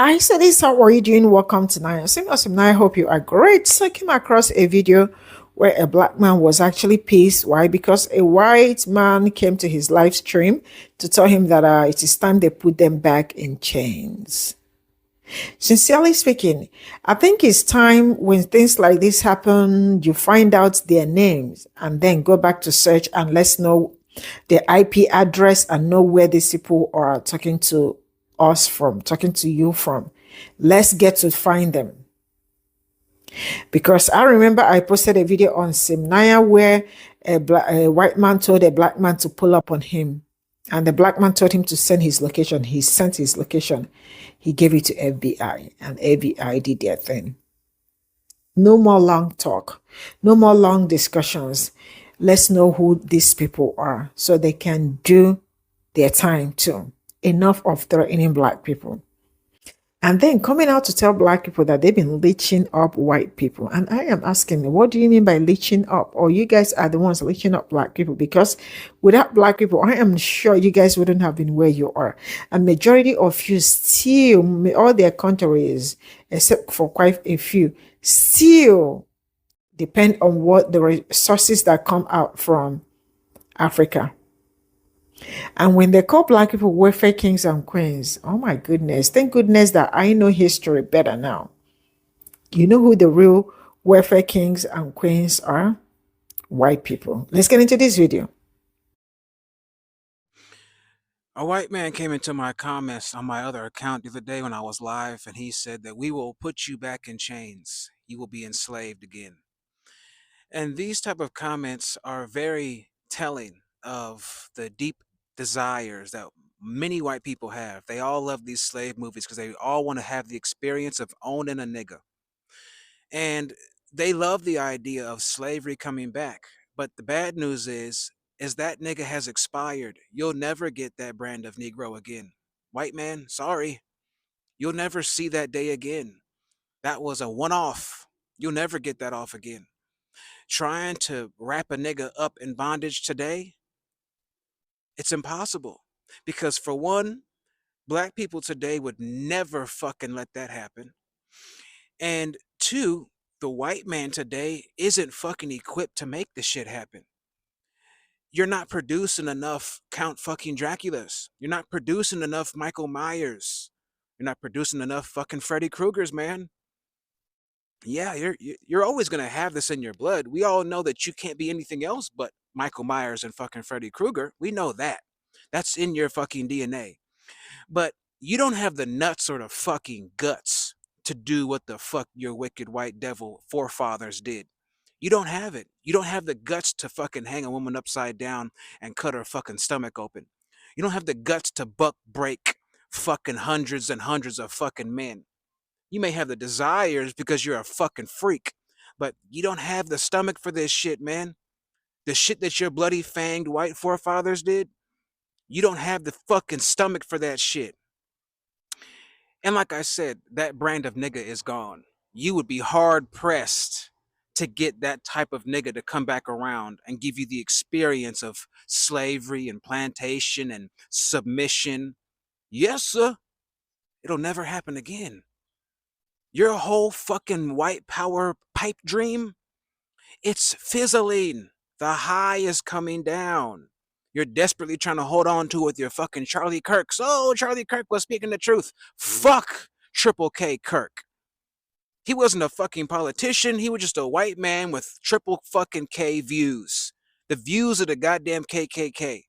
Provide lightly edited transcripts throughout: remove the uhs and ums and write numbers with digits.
Hi, so this how are you doing? Welcome to Nine. Awesome. I hope you are great. So I came across a video where a black man was actually pissed. Why? Because a white man came to his live stream to tell him that it is time they put them back in chains. Sincerely speaking, I think it's time when things like this happen, you find out their names and then go back to search and let's know their IP address and know where these people are talking to us from, talking to you from. Let's get to find them. Because I remember I posted a video on Simnaya where a white man told a black man to pull up on him. And the black man told him to send his location. He sent his location. He gave it to FBI, and FBI did their thing. No more long talk. No more long discussions. Let's know who these people are so they can do their time too. Enough of threatening black people. And then coming out to tell black people that they've been leeching up white people. And I am asking, what do you mean by leeching up? Or you guys are the ones leeching up black people? Because without black people, I am sure you guys wouldn't have been where you are. And majority of you still, all their countries, except for quite a few, still depend on what the resources that come out from Africa. And when they call black people welfare kings and queens, oh my goodness, thank goodness that I know history better now. You know who the real welfare kings and queens are? White people. Let's get into this video. A white man came into my comments on my other account the other day when I was live, and he said that we will put you back in chains. You will be enslaved again. And these type of comments are very telling of the deep desires that many white people have. They all love these slave movies because they all want to have the experience of owning a nigga. And they love the idea of slavery coming back. But the bad news is that nigga has expired. You'll never get that brand of Negro again. White man, sorry. You'll never see that day again. That was a one off. You'll never get that off again. Trying to wrap a nigga up in bondage today, it's impossible. Because for one, black people today would never fucking let that happen. And two, the white man today isn't fucking equipped to make this shit happen. You're not producing enough Count fucking Draculas. You're not producing enough Michael Myers. You're not producing enough fucking Freddy Kruegers, man. Yeah, you're always gonna have this in your blood. We all know that you can't be anything else but Michael Myers and fucking Freddy Krueger. We know that. That's in your fucking DNA. But you don't have the nuts or the fucking guts to do what the fuck your wicked white devil forefathers did. You don't have it. You don't have the guts to fucking hang a woman upside down and cut her fucking stomach open. You don't have the guts to buck break fucking hundreds and hundreds of fucking men. You may have the desires because you're a fucking freak, but you don't have the stomach for this shit, man. The shit that your bloody fanged white forefathers did, you don't have the fucking stomach for that shit. And like I said, that brand of nigga is gone. You would be hard pressed to get that type of nigga to come back around and give you the experience of slavery and plantation and submission. Yes, sir. It'll never happen again. Your whole fucking white power pipe dream, it's fizzling. The high is coming down. You're desperately trying to hold on to with your fucking Charlie Kirk. So Charlie Kirk was speaking the truth. Fuck Triple K Kirk. He wasn't a fucking politician. He was just a white man with triple fucking K views. The views of the goddamn KKK.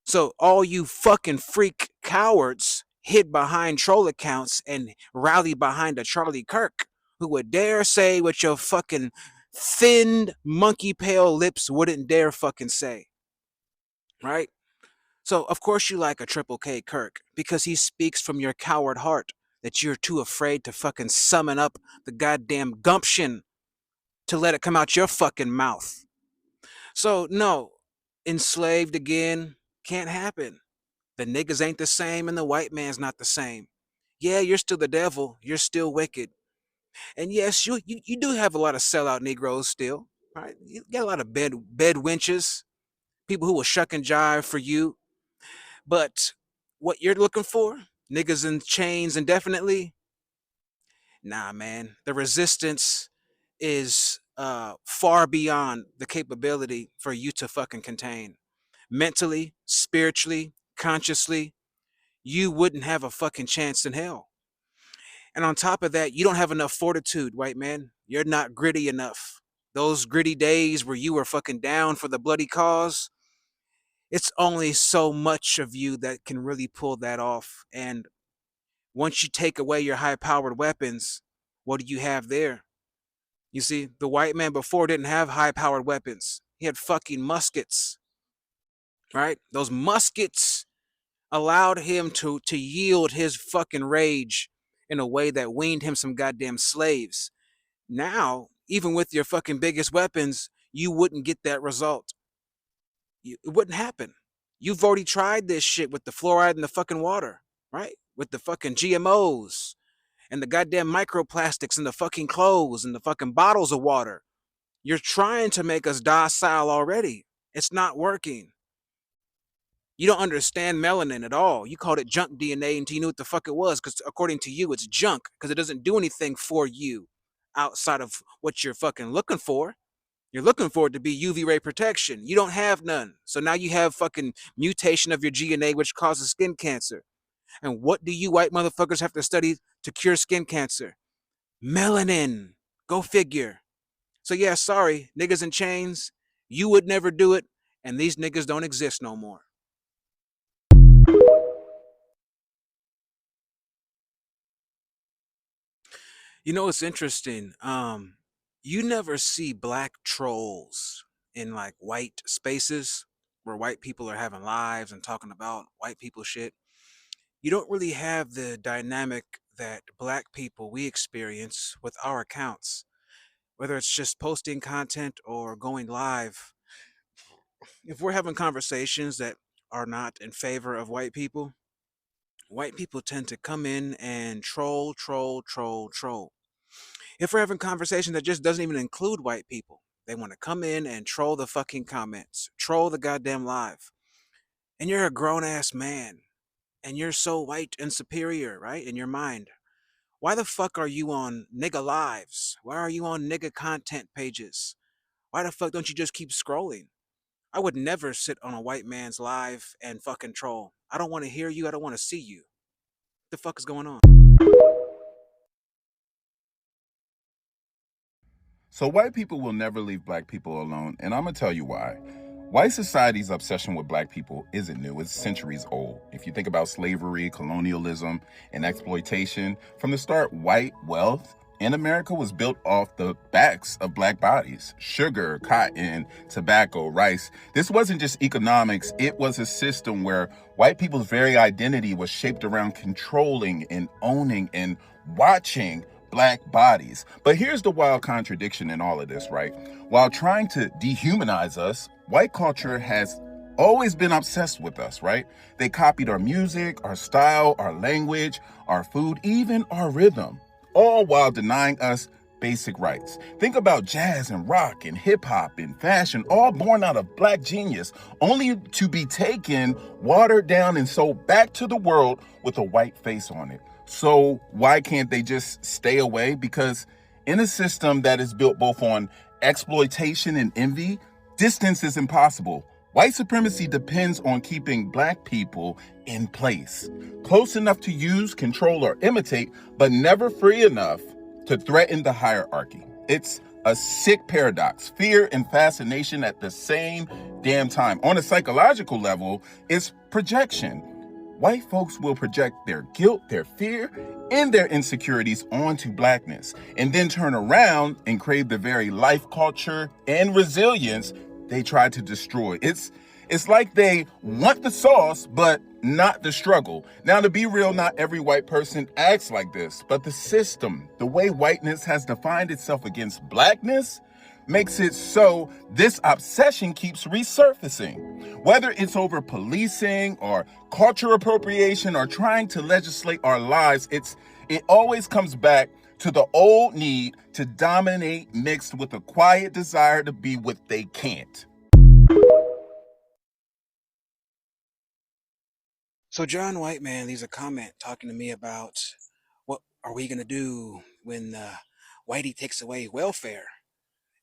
So all you fucking freak cowards hid behind troll accounts and rally behind a Charlie Kirk who would dare say what your fucking thinned monkey pale lips wouldn't dare fucking say. Right? So of course you like a Triple K Kirk because he speaks from your coward heart that you're too afraid to fucking summon up the goddamn gumption to let it come out your fucking mouth. So no, enslaved again can't happen. The niggas ain't the same and the white man's not the same. Yeah, you're still the devil. You're still wicked. And yes, you do have a lot of sellout Negroes still. Right? You got a lot of bed wenches, people who will shuck and jive for you. But what you're looking for, Niggas in chains indefinitely? Nah, man. The resistance is far beyond the capability for you to fucking contain. Mentally, spiritually, consciously, you wouldn't have a fucking chance in hell. And on top of that, you don't have enough fortitude, white man. You're not gritty enough. Those gritty days where you were fucking down for the bloody cause, it's only so much of you that can really pull that off. And once you take away your high powered weapons, what do you have there? You see, the white man before didn't have high powered weapons. He had fucking muskets, right? Those muskets allowed him to yield his fucking rage in a way that weaned him some goddamn slaves. Now, even with your fucking biggest weapons, you wouldn't get that result. It wouldn't happen. You've already tried this shit with the fluoride in the fucking water, right? With the fucking GMOs and the goddamn microplastics in the fucking clothes and the fucking bottles of water. You're trying to make us docile already. It's not working. You don't understand melanin at all. You called it junk DNA until you knew what the fuck it was, because according to you, it's junk, because it doesn't do anything for you outside of what you're fucking looking for. You're looking for it to be UV ray protection. You don't have none. So now you have fucking mutation of your DNA, which causes skin cancer. And what do you white motherfuckers have to study to cure skin cancer? Melanin. Go figure. So yeah, sorry, niggas in chains, you would never do it, and these niggas don't exist no more. You know, it's interesting. You never see black trolls in like white spaces where white people are having lives and talking about white people shit. You don't really have the dynamic that black people we experience with our accounts, whether it's just posting content or going live. If we're having conversations that are not in favor of white people tend to come in and troll, troll, troll, troll. If we're having conversation that just doesn't even include white people, they want to come in and troll the fucking comments, troll the goddamn live. And you're a grown ass man, and you're so white and superior, right? In your mind. Why the fuck are you on nigga lives? Why are you on nigga content pages? Why the fuck don't you just keep scrolling? I would never sit on a white man's live and fucking troll. I don't want to hear you. I don't want to see you. What the fuck is going on? So white people will never leave black people alone, and I'm gonna tell you why. White society's obsession with black people isn't new, it's centuries old. If you think about slavery, colonialism, and exploitation, from the start, white wealth in America was built off the backs of black bodies. Sugar, cotton, tobacco, rice. This wasn't just economics, it was a system where white people's very identity was shaped around controlling and owning and watching black bodies. But here's the wild contradiction in all of this, right? While trying to dehumanize us, white culture has always been obsessed with us, right? They copied our music, our style, our language, our food, even our rhythm, all while denying us basic rights. Think about jazz and rock and hip hop and fashion, all born out of black genius, only to be taken, watered down, and sold back to the world with a white face on it. So why can't they just stay away? Because in a system that is built both on exploitation and envy, distance is impossible. White supremacy depends on keeping black people in place, close enough to use, control, or imitate, but never free enough to threaten the hierarchy. It's a sick paradox, fear and fascination at the same damn time. On a psychological level, it's projection. White folks will project their guilt, their fear, and their insecurities onto blackness, and then turn around and crave the very life, culture, and resilience they tried to destroy. It's like they want the sauce, but not the struggle. Now, to be real, not every white person acts like this, but the system, the way whiteness has defined itself against blackness, makes it so this obsession keeps resurfacing. Whether it's over policing or culture appropriation or trying to legislate our lives, it always comes back to the old need to dominate mixed with a quiet desire to be what they can't. So John White man leaves a comment talking to me about what are we gonna do when Whitey takes away welfare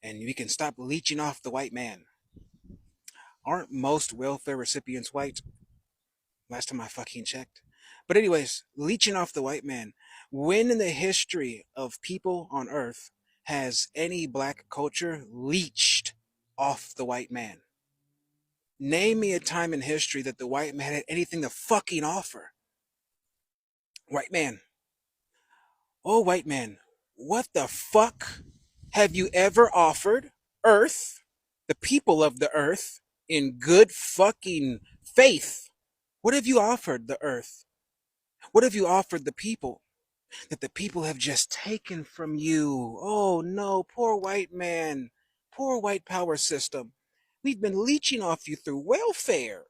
and we can stop leeching off the white man. Aren't most welfare recipients white? Last time I fucking checked. But anyways, leeching off the white man. When in the history of people on earth has any black culture leeched off the white man? Name me a time in history that the white man had anything to fucking offer. White man. Oh, white man. What the fuck have you ever offered Earth, the people of the earth, in good fucking faith? What have you offered the earth? What have you offered the people that the people have just taken from you? Oh no, poor white man. Poor white power system. We've been leeching off you through welfare.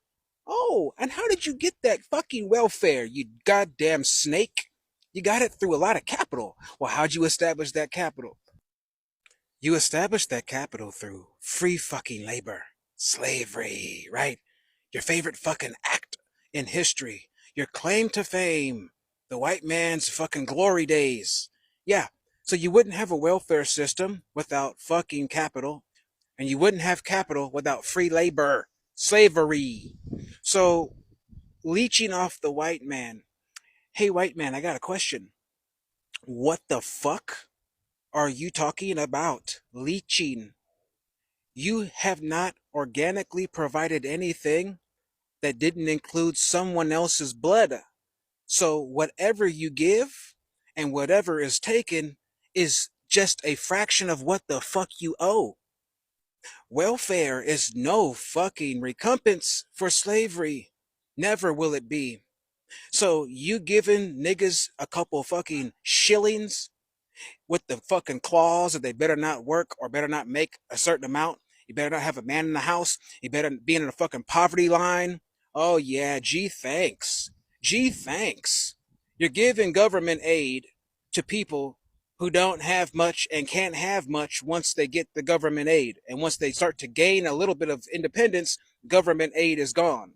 Oh, and how did you get that fucking welfare, you goddamn snake? You got it through a lot of capital. Well, how'd you establish that capital? You established that capital through free fucking labor. Slavery, right? Your favorite fucking act in history. Your claim to fame. The white man's fucking glory days. Yeah. So you wouldn't have a welfare system without fucking capital. And you wouldn't have capital without free labor. Slavery. So leeching off the white man. Hey, white man, I got a question. What the fuck are you talking about? Leeching. You have not organically provided anything that didn't include someone else's blood. So whatever you give and whatever is taken is just a fraction of what the fuck you owe. Welfare is no fucking recompense for slavery. Never will it be. So you giving niggas a couple fucking shillings with the fucking clause that they better not work or better not make a certain amount. You better not have a man in the house. You better be in a fucking poverty line. Oh yeah, gee thanks. Gee thanks. You're giving government aid to people who don't have much and can't have much once they get the government aid. And once they start to gain a little bit of independence, government aid is gone.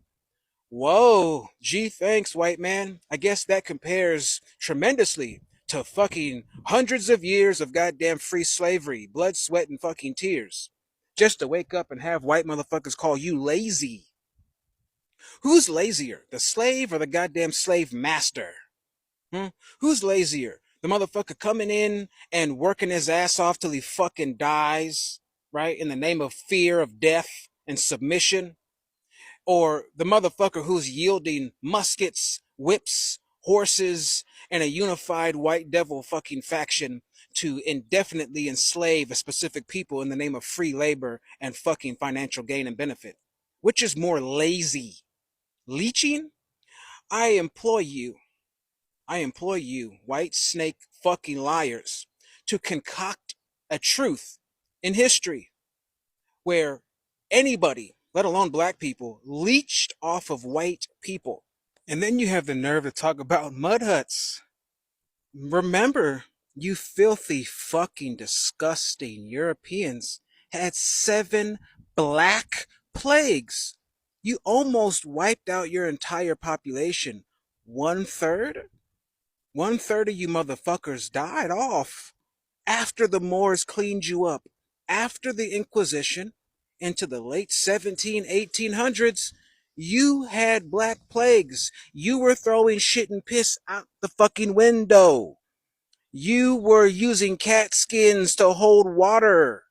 Whoa, gee thanks, white man. I guess that compares tremendously to fucking hundreds of years of goddamn free slavery, blood, sweat, and fucking tears. Just to wake up and have white motherfuckers call you lazy. Who's lazier, the slave or the goddamn slave master? Who's lazier? The motherfucker coming in and working his ass off till he fucking dies, right? In the name of fear of death and submission? Or the motherfucker who's yielding muskets, whips, horses, and a unified white devil fucking faction to indefinitely enslave a specific people in the name of free labor and fucking financial gain and benefit? Which is more lazy? Leeching? I employ you, white snake fucking liars, to concoct a truth in history where anybody, let alone black people, leached off of white people. And then you have the nerve to talk about mud huts. Remember, you filthy fucking disgusting Europeans had 7 black plagues. You almost wiped out your entire population. 1/3? 1/3 of you motherfuckers died off after the Moors cleaned you up. After the Inquisition, into the late 1800s, you had black plagues. You were throwing shit and piss out the fucking window. You were using cat skins to hold water.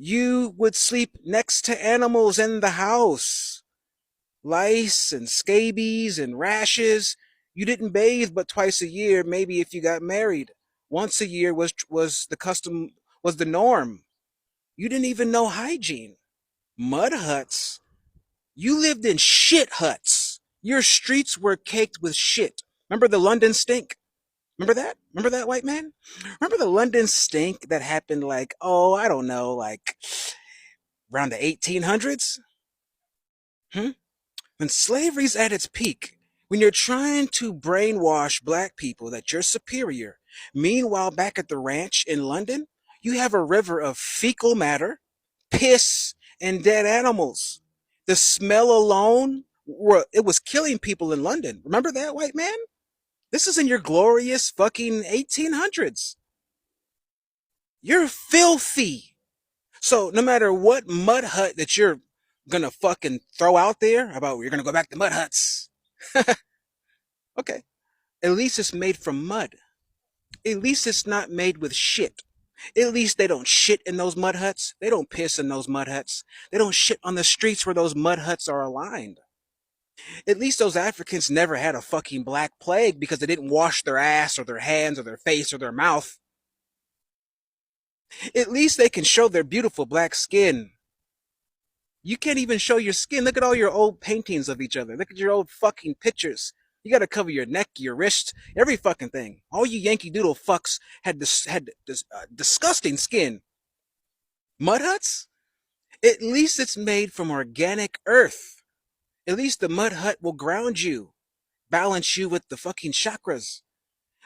You would sleep next to animals in the house. Lice and scabies and rashes. You didn't bathe but twice a year, maybe if you got married. Once a year was the custom, was the norm. You didn't even know hygiene. Mud huts? You lived in shit huts. Your streets were caked with shit. Remember the London stink? Remember that? Remember that, white man? Remember the London stink that happened like, oh, I don't know, like around the 1800s? When slavery's at its peak, when you're trying to brainwash black people that you're superior, meanwhile back at the ranch in London, you have a river of fecal matter, piss, and dead animals. The smell alone it was killing people in London. Remember that, white man? This is in your glorious fucking 1800s. You're filthy. So no matter what mud hut that you're gonna fucking throw out there about you're gonna go back to mud huts. Okay. At least it's made from mud. At least it's not made with shit. At least they don't shit in those mud huts. They don't piss in those mud huts. They don't shit on the streets where those mud huts are aligned. At least those Africans never had a fucking black plague because they didn't wash their ass or their hands or their face or their mouth. At least they can show their beautiful black skin. You can't even show your skin. Look at all your old paintings of each other. Look at your old fucking pictures. You gotta cover your neck, your wrist, every fucking thing. All you Yankee Doodle fucks had this disgusting skin. Mud huts? At least it's made from organic earth. At least the mud hut will ground you, balance you with the fucking chakras.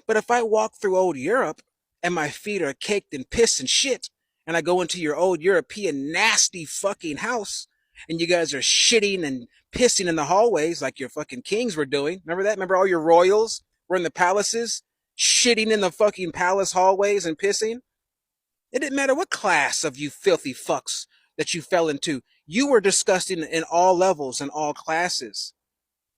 But if I walk through old Europe and my feet are caked in piss and shit, and I go into your old European nasty fucking house, and you guys are shitting and pissing in the hallways like your fucking kings were doing. Remember that? Remember all your royals were in the palaces, shitting in the fucking palace hallways and pissing? It didn't matter what class of you filthy fucks that you fell into. You were disgusting in all levels and all classes.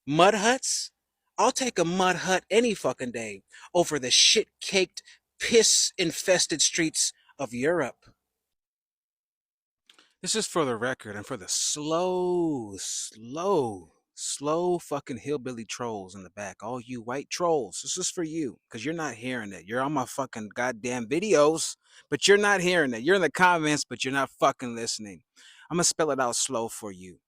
Mud huts? I'll take a mud hut any fucking day over the shit-caked, piss-infested streets of Europe. This is for the record and for the slow fucking hillbilly trolls in the back. All you white trolls. This is for you because you're not hearing it. You're on my fucking goddamn videos, but you're not hearing it. You're in the comments, but you're not fucking listening. I'm going to spell it out slow for you.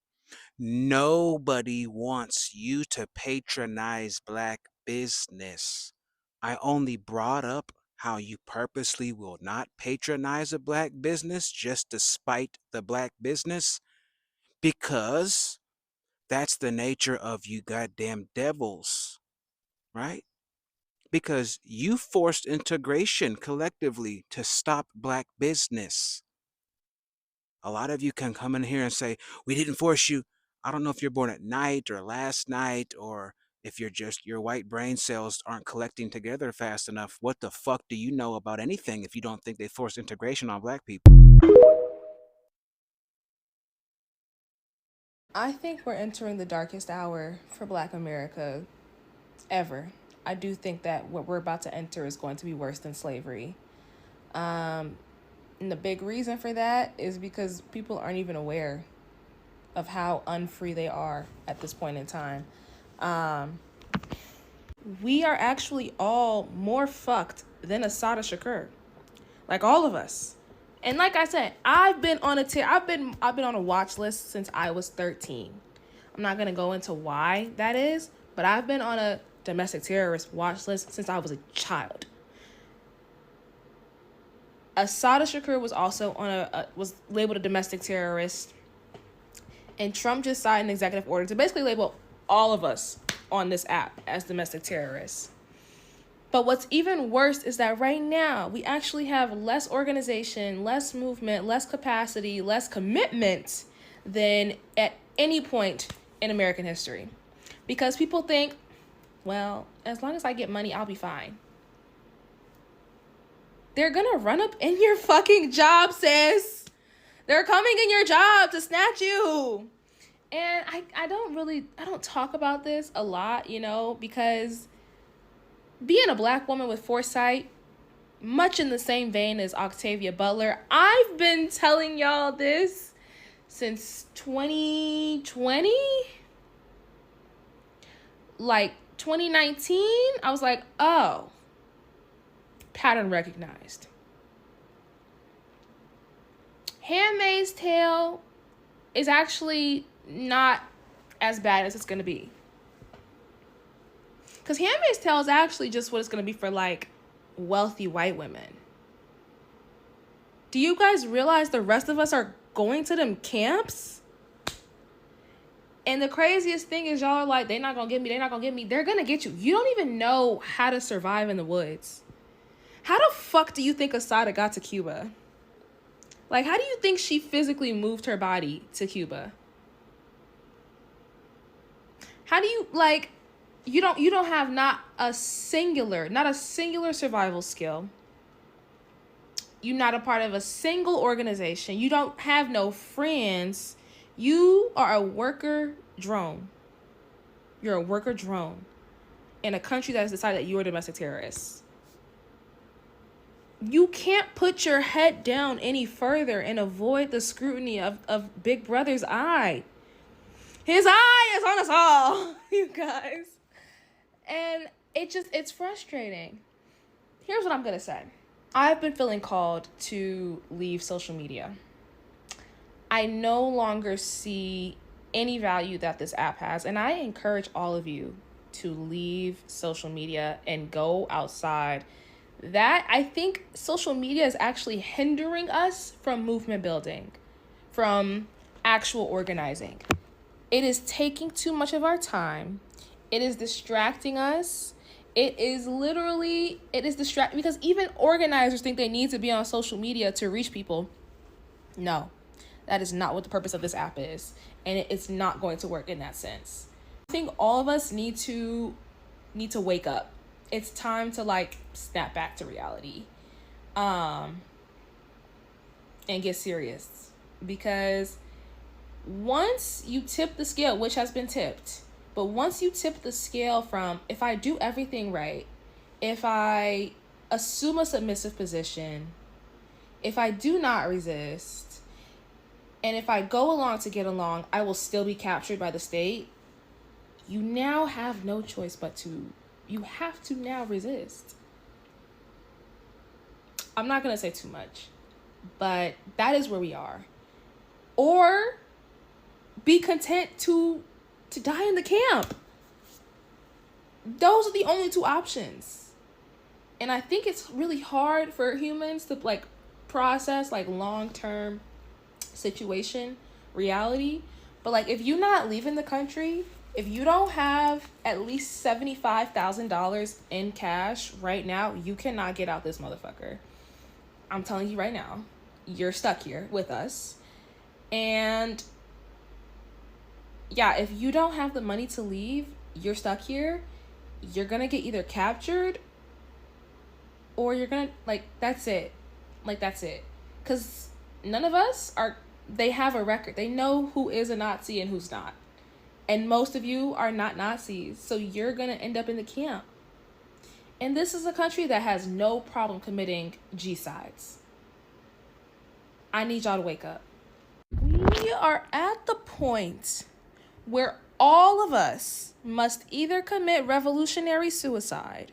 Nobody wants you to patronize black business. I only brought up how you purposely will not patronize a black business just to spite the black business because that's the nature of you goddamn devils, right? Because you forced integration collectively to stop black business. A lot of you can come in here and say, we didn't force you. I don't know if you're born at night or last night or if you're just your white brain cells aren't collecting together fast enough. What the fuck do you know about anything if you don't think they forced integration on black people? I think we're entering the darkest hour for Black America ever. I do think that what we're about to enter is going to be worse than slavery. And the big reason for that is because people aren't even aware of how unfree they are at this point in time. We are actually all more fucked than Assata Shakur. Like all of us. And like I said, I've been on a watch list since I was 13. I'm not gonna go into why that is, but I've been on a domestic terrorist watch list since I was a child. Assata Shakur was also on was labeled a domestic terrorist, and Trump just signed an executive order to basically label all of us on this app as domestic terrorists. But what's even worse is that right now we actually have less organization, less movement, less capacity, less commitment than at any point in American history. Because people think, well, as long as I get money, I'll be fine. They're gonna run up in your fucking job, sis. They're coming in your job to snatch you. And I don't talk about this a lot, because being a black woman with foresight, much in the same vein as Octavia Butler, I've been telling y'all this since 2020. Like 2019, I was like, oh, pattern recognized. Handmaid's Tale is actually not as bad as it's going to be. Because Handmaid's Tale is actually just what it's going to be for, like, wealthy white women. Do you guys realize the rest of us are going to them camps? And the craziest thing is y'all are like, they're not going to get me, they're not going to get me. They're going to get you. You don't even know how to survive in the woods. How the fuck do you think Assata got to Cuba? Like, how do you think she physically moved her body to Cuba? How do you like you don't have not a singular survival skill. You're not a part of a single organization. You don't have no friends. You are a worker drone. You're a worker drone in a country that has decided that you are a domestic terrorist. You can't put your head down any further and avoid the scrutiny of Big Brother's eye. His eye is on us all, you guys. And it's frustrating. Here's what I'm going to say. I've been feeling called to leave social media. I no longer see any value that this app has, and I encourage all of you to leave social media and go outside. That, I think social media is actually hindering us from movement building, from actual organizing. It is taking too much of our time. It is distracting us. It is distracting because even organizers think they need to be on social media to reach people. No, that is not what the purpose of this app is. And it's not going to work in that sense. I think all of us need to wake up. It's time to like snap back to reality. And get serious. Because once you tip the scale, which has been tipped, but once you tip the scale from if I do everything right, if I assume a submissive position, if I do not resist, and if I go along to get along, I will still be captured by the state, you now have no choice but you have to now resist. I'm not going to say too much, but that is where we are. Or be content to die in the camp. Those are the only two options. And I think it's really hard for humans to like process like long-term situation, reality. But like if you're not leaving the country, if you don't have at least $75,000 in cash right now, you cannot get out this motherfucker. I'm telling you right now, you're stuck here with us. And yeah, if you don't have the money to leave, you're stuck here. You're gonna get either captured or you're gonna, like, that's it. Like, that's it. Because none of us they have a record. They know who is a Nazi and who's not. And most of you are not Nazis. So you're gonna end up in the camp. And this is a country that has no problem committing G-sides. I need y'all to wake up. We are at the point where all of us must either commit revolutionary suicide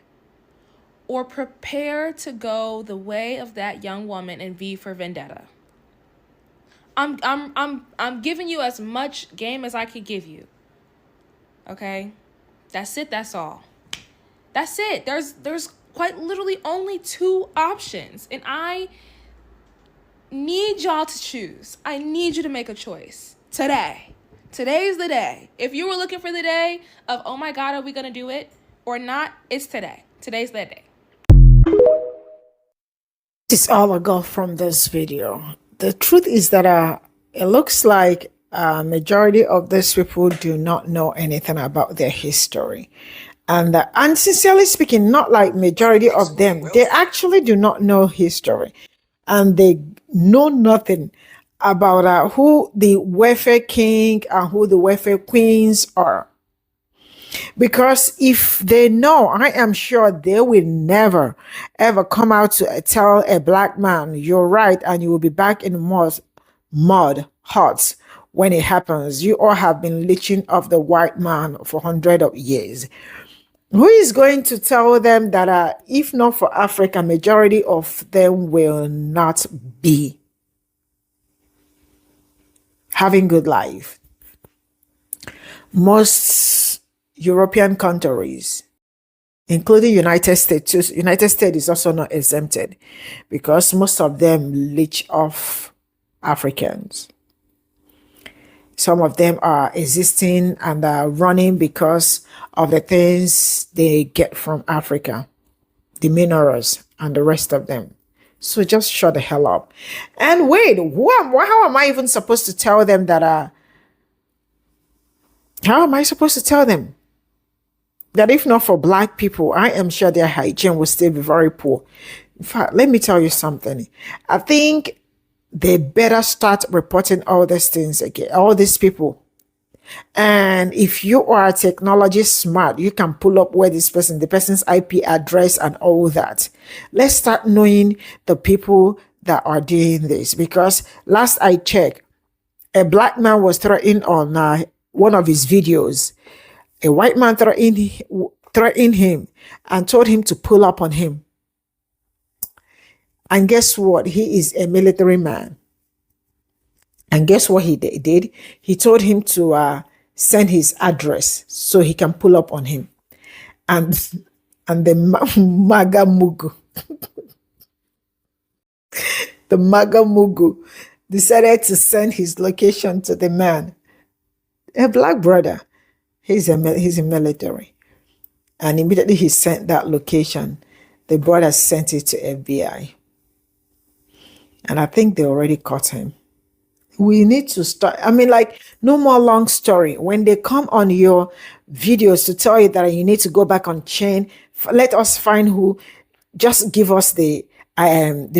or prepare to go the way of that young woman in V for Vendetta. I'm giving you as much game as I could give you. Okay? That's it, that's all. That's it. There's quite literally only two options, and I need y'all to choose. I need you to make a choice today. Today's the day. If you were looking for the day of, oh my God, are we going to do it or not? It's today. Today's the day. This is all I got from this video. The truth is that it looks like majority of these people do not know anything about their history. And sincerely speaking, not like majority of them, they actually do not know history. And they know nothing about who the welfare king and who the welfare queens are. Because if they know, I am sure they will never, ever come out to tell a black man, you're right, and you will be back in mud huts when it happens. You all have been leeching off the white man for hundreds of years. Who is going to tell them that if not for Africa, majority of them will not be having good life? Most European countries, including United States, too. United States is also not exempted because most of them leech off Africans. Some of them are existing and are running because of the things they get from Africa, the minerals and the rest of them. So just shut the hell up. And wait, how am I even supposed to tell them that How am I supposed to tell them that if not for black people, I am sure their hygiene will still be very poor? In fact, let me tell you something. I think they better start reporting all these things again, all these people. And if you are technology smart, you can pull up where the person's IP address and all that. Let's start knowing the people that are doing this, because last I checked, a black man was threatened on one of his videos. A white man threatened him and told him to pull up on him. And guess what? He is a military man. And guess what he did? He told him to send his address so he can pull up on him. And the MAGA Mugu, the MAGA Mugu decided to send his location to the man. A black brother. He's a military. And immediately he sent that location. The brother sent it to FBI. And I think they already caught him. We need to start. I mean, like, no more long story. When they come on your videos to tell you that you need to go back on chain, let us find who. Just give us the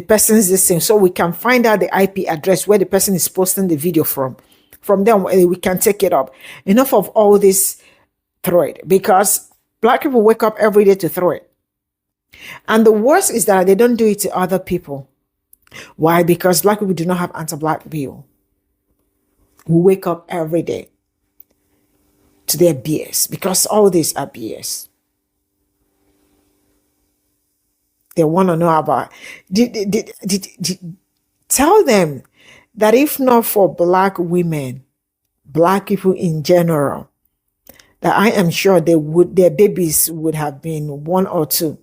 person's this thing so we can find out the IP address where the person is posting the video from. From there, we can take it up. Enough of all this throw it, because black people wake up every day to throw it. And the worst is that they don't do it to other people. Why? Because black people do not have anti-black bill. We wake up every day to their BS, because all these are BS. They want to know about. Tell them that if not for black women, black people in general, that I am sure their babies would have been 1 or 2,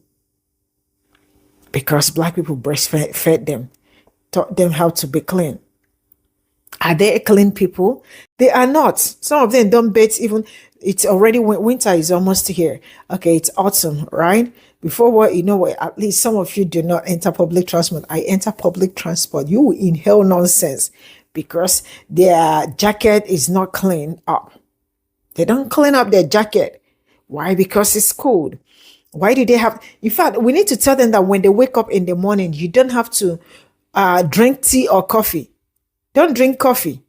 because black people breastfed them, taught them how to be clean. Are they clean people? They are not. Some of them don't bathe even. It's already winter is almost here. Okay, it's autumn, right? Before what, you know what, at least some of you do not enter public transport. I enter public transport. You will inhale nonsense because their jacket is not cleaned up. They don't clean up their jacket. Why? Because it's cold. Why do they have? In fact, we need to tell them that when they wake up in the morning, you don't have to drink tea or coffee. Don't drink coffee.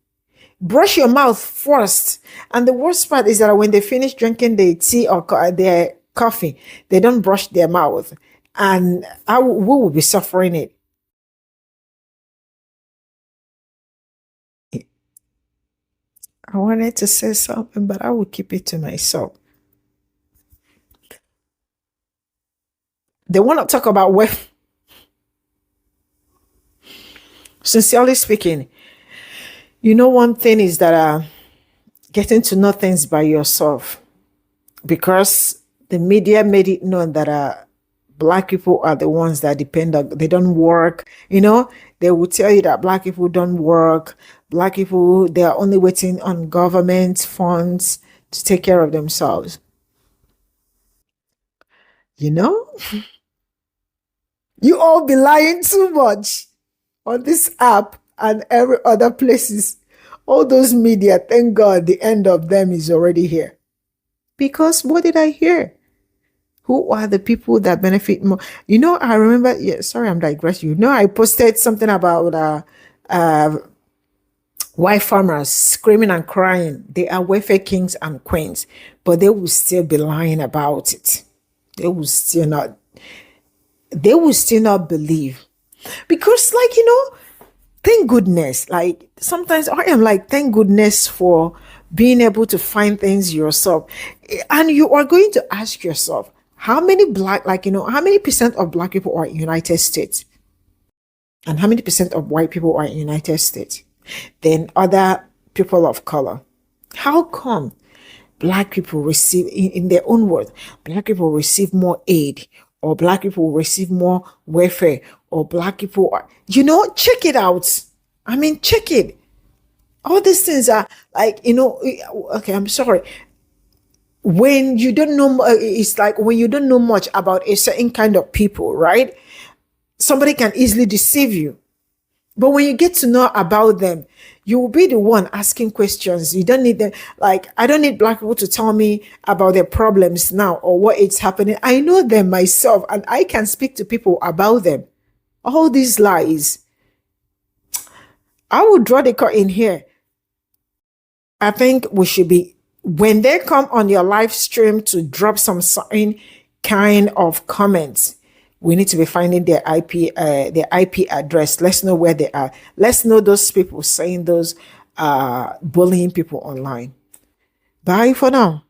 Brush your mouth first. And the worst part is that when they finish drinking the tea or their coffee, they don't brush their mouth. And we will be suffering it. I wanted to say something, but I will keep it to myself. They want to talk about where. Sincerely speaking, you know, one thing is that getting to know things by yourself, because the media made it known that black people are the ones that depend on, they don't work. You know, they will tell you that black people don't work. Black people, they are only waiting on government funds to take care of themselves. You know, you all be lying too much on this app and every other places. All those media, thank God the end of them is already here. Because what did I hear? Who are the people that benefit more? You know, I remember, sorry, I'm digressing. You know, I posted something about white farmers screaming and crying. They are welfare kings and queens, but they will still be lying about it. They will still not believe. Because, like, you know, thank goodness, like sometimes I am like, thank goodness for being able to find things yourself. And you are going to ask yourself, how many how many percent of black people are in United States? And how many percent of white people are in United States? Then other people of color. How come black people receive, in their own words, black people receive more aid, or black people receive more welfare, or black people are, you know, check it out. I mean, check it. All these things are like, you know, okay, I'm sorry. When you don't know, it's like when you don't know much about a certain kind of people, right? Somebody can easily deceive you. But when you get to know about them, you will be the one asking questions. You don't need them. Like, I don't need black people to tell me about their problems now or what is happening. I know them myself and I can speak to people about them. All these lies. I will draw the curtain here. I think we should be, when they come on your live stream to drop some certain kind of comments, we need to be finding their IP address. Let's know where they are. Let's know those people saying those bullying people online. Bye for now.